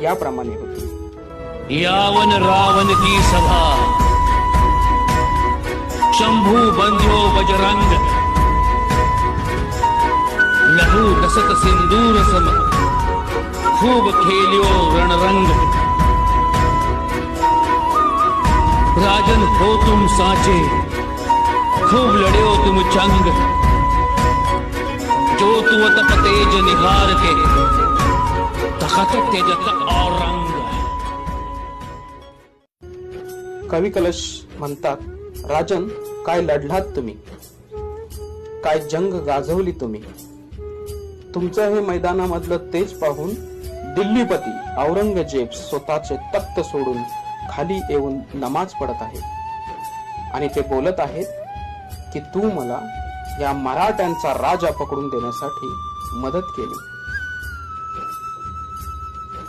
याप्रमाणे होती. यावन रावण की सभा, शंभू बंध्यो बजरंग, लहू लसत सिंदूर सम, खूब खेलियो रणरंग. राजन हो तुम साचे, खूब लड़ियो तुम चंग, जो तु तप तेज निहार के, तखत तेजत और रंग. कवी कलश म्हणतात, राजन काय लढलात तुम्ही, काय जंग गाजवली तुम्ही. तुमचं हे मैदानामधलं तेज पाहून दिल्लीपती औरंगजेब स्वतःचे तख्त सोडून खाली येऊन नमाज पडत आहे आणि ते बोलत आहेत की तू मला या मराठ्यांचा राजा पकडून देण्यासाठी मदत केली.